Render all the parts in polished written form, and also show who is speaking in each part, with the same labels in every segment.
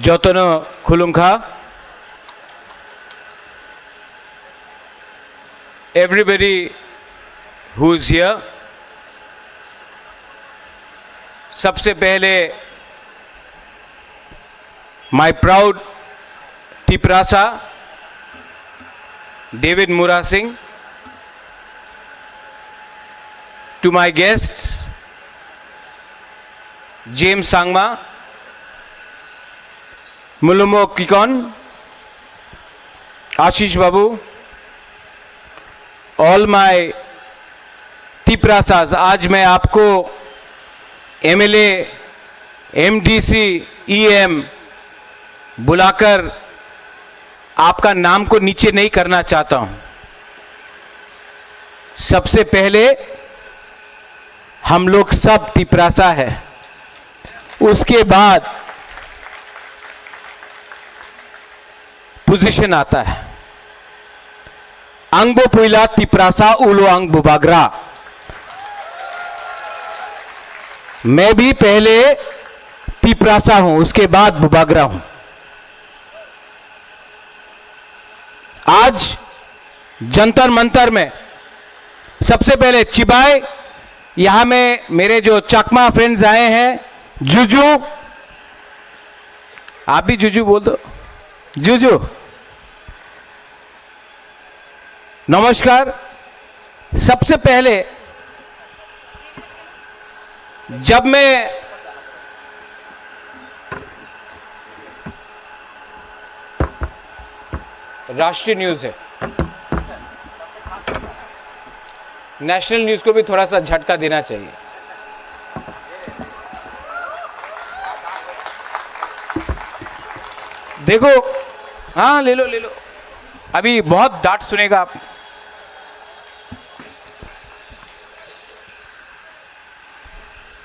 Speaker 1: Jotono Khulungkha, everybody who is here, सबसे पहले my proud Tiprasa, David Mura Singh, to my guests, James Sangma, Mulumo Kikon, Ashish Babu, all my Tiprasas. आज मैं आपको MLA, MDC, EM बुलाकर आपका नाम को नीचे नहीं करना चाहता हूं। सबसे पहले हम लोग सब तिपरासा है, उसके बाद पोजीशन आता है। अंगबो पुइला तिपरासा उलो अंग बुबागरा। मैं भी पहले तिपरासा हूं, उसके बाद बुबागरा हूं। आज जंतर मंतर में सबसे पहले चिबाई, यहां में मेरे जो चकमा फ्रेंड्स आए हैं, जुजू, आप भी जुजू बोल दो, जुजू नमस्कार। सबसे पहले जब मैं राष्ट्रीय न्यूज है, नेशनल न्यूज को भी थोड़ा सा झटका देना चाहिए। देखो, हाँ ले लो ले लो, अभी बहुत डांट सुनेगा आप।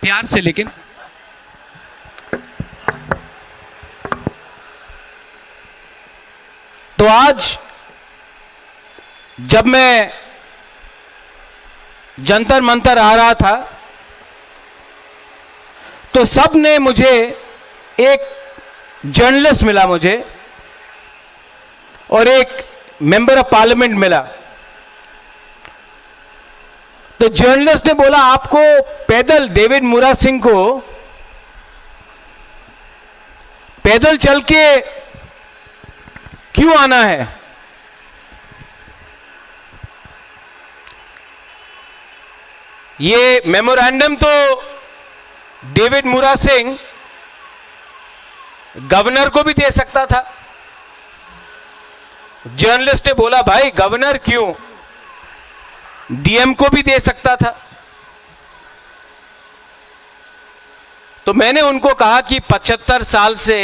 Speaker 1: प्यार से, लेकिन तो आज जब मैं जंतर मंतर आ रहा था तो सब ने मुझे, एक जर्नलिस्ट मिला मुझे और एक मेंबर ऑफ पार्लियामेंट मिला। तो जर्नलिस्ट ने बोला, आपको पैदल डेविड मुरा सिंह को पैदल चल के क्यों आना है? ये मेमोरेंडम तो डेविड मुरा सिंह गवर्नर को भी दे सकता था। जर्नलिस्ट ने बोला, भाई गवर्नर क्यों, डीएम को भी दे सकता था। तो मैंने उनको कहा कि 75 साल से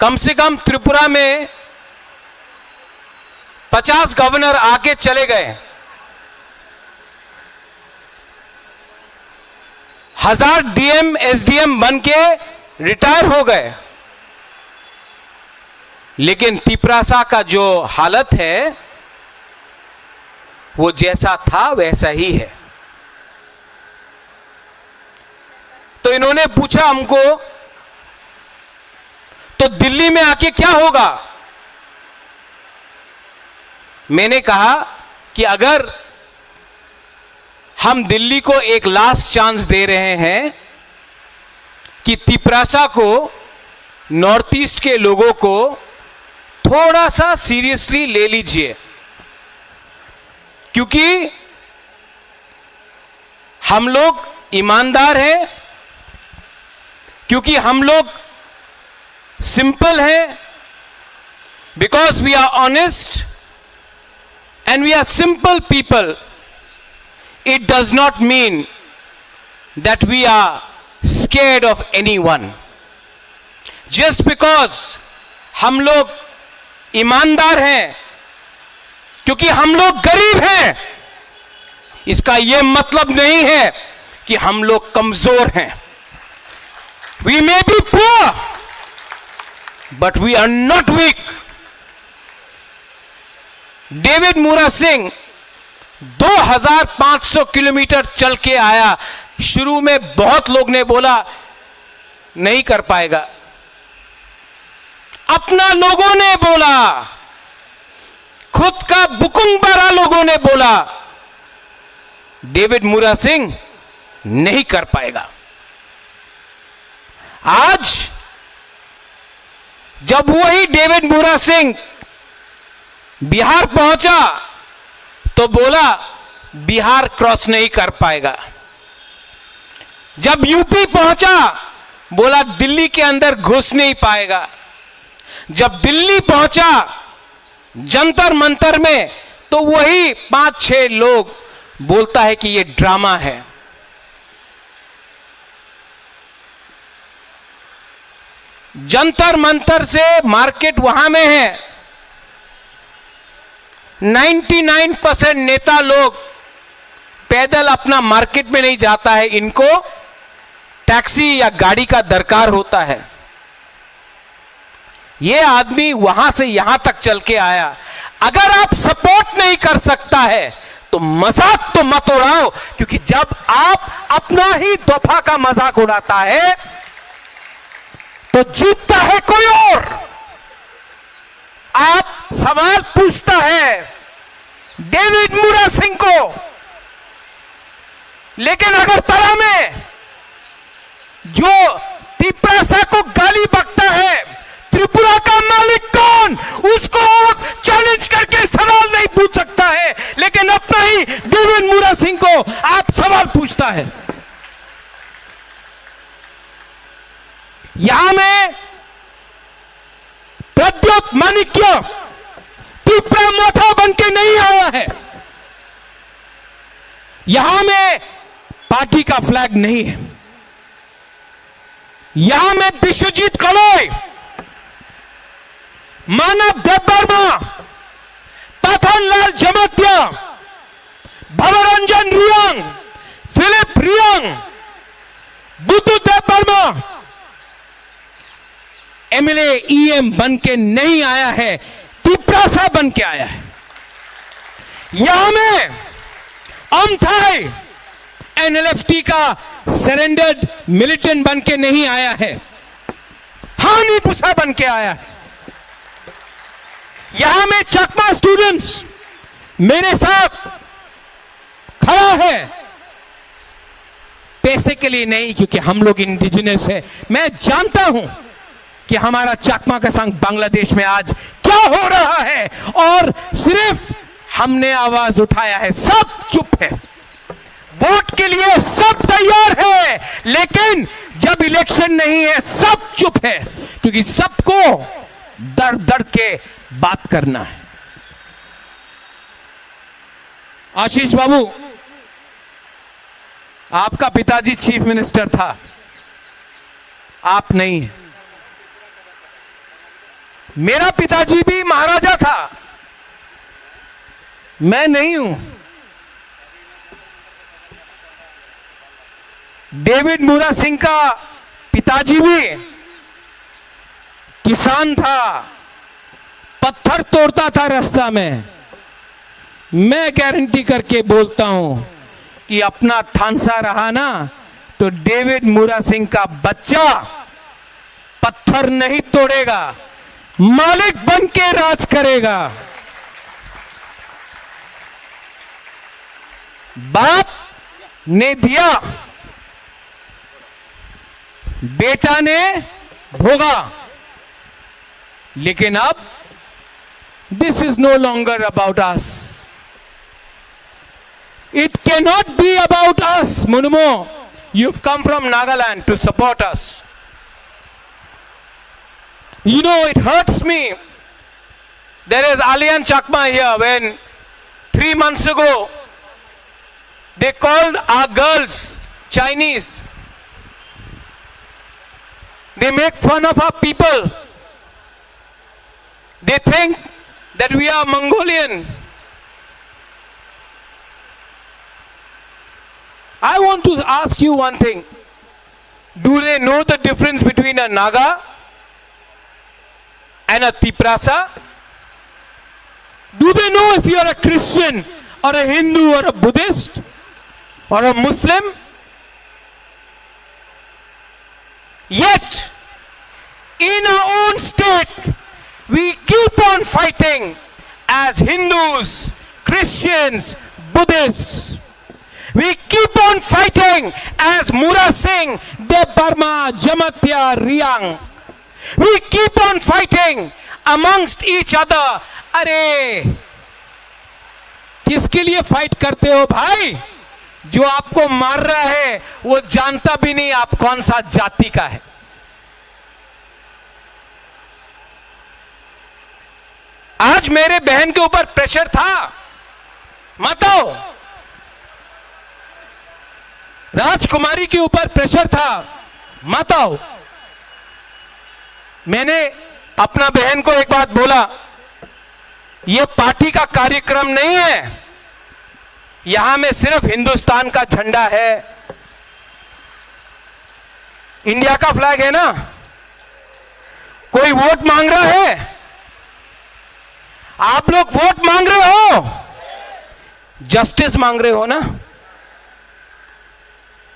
Speaker 1: कम त्रिपुरा में 50 गवर्नर आके चले गए, 1000 डीएम एसडीएम बन के रिटायर हो गए, लेकिन तिपरासा का जो हालत है वो जैसा था वैसा ही है। तो इन्होंने पूछा हमको, तो दिल्ली में आके क्या होगा? मैंने कहा कि अगर हम दिल्ली को एक लास्ट चांस दे रहे हैं कि तिपरासा को, नॉर्थ ईस्ट के लोगों को थोड़ा सा सीरियसली ले लीजिए, क्योंकि हम लोग ईमानदार हैं, क्योंकि हम लोग सिंपल हैं, because we are honest and we are simple people. It does not mean that we are scared of anyone. Just because हम लोग ईमानदार हैं, क्योंकि हम लोग गरीब हैं, इसका यह मतलब नहीं है कि हम लोग कमजोर हैं। We may be poor but we are not weak. David मुरा सिंह 2500 किलोमीटर चल के आया। शुरू में बहुत लोग ने बोला नहीं कर पाएगा। अपना लोगों ने बोला, खुद का बुकुंबारा लोगों ने बोला, डेविड मूरा सिंह नहीं कर पाएगा। आज जब वही डेविड मूरा सिंह बिहार पहुंचा तो बोला बिहार क्रॉस नहीं कर पाएगा। जब यूपी पहुंचा बोला दिल्ली के अंदर घुस नहीं पाएगा। जब दिल्ली पहुंचा जंतर मंतर में तो वही 5-6 लोग बोलता है कि यह ड्रामा है। जंतर मंतर से मार्केट वहां में है। 99% नेता लोग पैदल अपना मार्केट में नहीं जाता है, इनको टैक्सी या गाड़ी का दरकार होता है। यह आदमी वहां से यहां तक चल के आया। अगर आप सपोर्ट नहीं कर सकता है तो मजाक तो मत उड़ाओ, क्योंकि जब आप अपना ही दफा का मजाक उड़ाता है तो जीतता है कोई और। आप सवाल पूछता है डेविड मूरा सिंह को, लेकिन अगर तरा में जो तिपरासा को गाली बकता है, त्रिपुरा का मालिक कौन, उसको चैलेंज करके सवाल नहीं पूछ सकता है, लेकिन अपना ही डेविड मूरा सिंह को आप सवाल पूछता है। यहां में प्रद्योत माणिक्य त्रिपुरा मोथा बन के नहीं आया है। यहां में पार्टी का फ्लैग नहीं है। यहां में विश्वजीत कलोई, मानव देववर्मा, पथनलाल जमातिया, भवरंजन रियांग, फिलिप रियांग, बुद्धू देववर्मा एमएलए ईएम बन के नहीं आया है, तिपरासा बन के आया है। यहां में अमथाई एनएलएफटी का सरेंडर्ड मिलिटेंट बन के नहीं आया है, हानी पुसा बन के आया है। यहां में चकमा स्टूडेंट्स मेरे साथ खड़ा है, पैसे के लिए नहीं, क्योंकि हम लोग इंडिजिनस है। मैं जानता हूं कि हमारा चकमा का संघ बांग्लादेश में आज क्या हो रहा है, और सिर्फ हमने आवाज उठाया है। सब चुप है, वोट के लिए सब तैयार है, लेकिन जब इलेक्शन नहीं है सब चुप है, क्योंकि सबको डर डर के बात करना है। आशीष बाबू, आपका पिताजी चीफ मिनिस्टर था, आप नहीं है। मेरा पिताजी भी महाराजा था, मैं नहीं हूं। डेविड मूरा सिंह का पिताजी भी किसान था, पत्थर तोड़ता था रास्ता में। मैं गारंटी करके बोलता हूं कि अपना थानसा रहा ना तो डेविड मूरा सिंह का बच्चा पत्थर नहीं तोड़ेगा, मालिक बन के राज करेगा। बाप ने दिया, बेटा ने भोगा, लेकिन अब this is no longer about us. It can not be about us. मुनुमो, you've come from Nagaland to support us. You know, it hurts me. There is Alian Chakma here. When 3 months ago they called our girls Chinese, they make fun of our people. They think that we are Mongolian. I want to ask you one thing. Do they know the difference between a Naga and a Tiprasa? Do they know if you are a Christian or a Hindu or a Buddhist or a Muslim? Yet, in our own state, we keep on fighting as Hindus, Christians, Buddhists. We keep on fighting as Mura Singh, Deb Burma, Jamatya, Riang. We keep on fighting amongst each other. अरे किसके लिए fight करते हो भाई? जो आपको मार रहा है वो जानता भी नहीं आप कौन सा जाति का है। आज मेरे बहन के ऊपर प्रेशर था, माताओं, राजकुमारी के ऊपर प्रेशर था, माताओं। मैंने अपना बहन को एक बात बोला, यह पार्टी का कार्यक्रम नहीं है, यहां में सिर्फ हिंदुस्तान का झंडा है, इंडिया का फ्लैग है ना। कोई वोट मांग रहा है? आप लोग वोट मांग रहे हो, जस्टिस मांग रहे हो ना?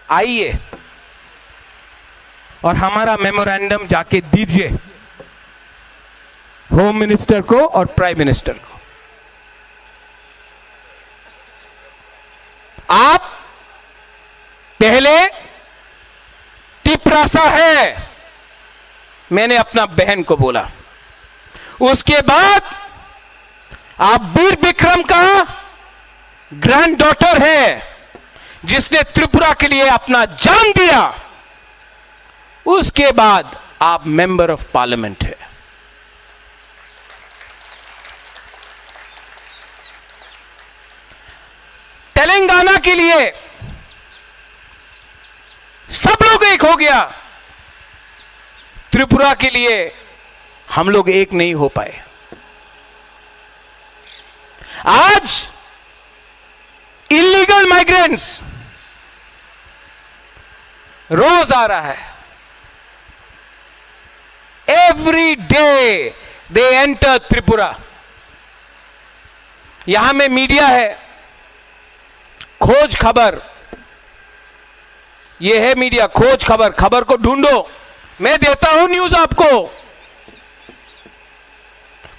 Speaker 1: आइए और हमारा मेमोरेंडम जाके दीजिए होम मिनिस्टर को और प्राइम मिनिस्टर को। आप पहले टिपरासा है, मैंने अपना बहन को बोला, उसके बाद आप वीर विक्रम का ग्रैंड डॉटर है जिसने त्रिपुरा के लिए अपना जान दिया, उसके बाद आप मेंबर ऑफ पार्लियामेंट है। तेलंगाना के लिए सब लोग एक हो गया, त्रिपुरा के लिए हम लोग एक नहीं हो पाए। आज इलीगल माइग्रेंट्स रोज आ रहा है, every day they enter Tripura. यहां में मीडिया है, खोज खबर, यह है मीडिया, खोज खबर, खबर को ढूंढो, मैं देता हूं न्यूज आपको।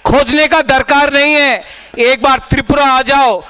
Speaker 1: खोजने का दरकार नहीं है, एक बार त्रिपुरा आ जाओ,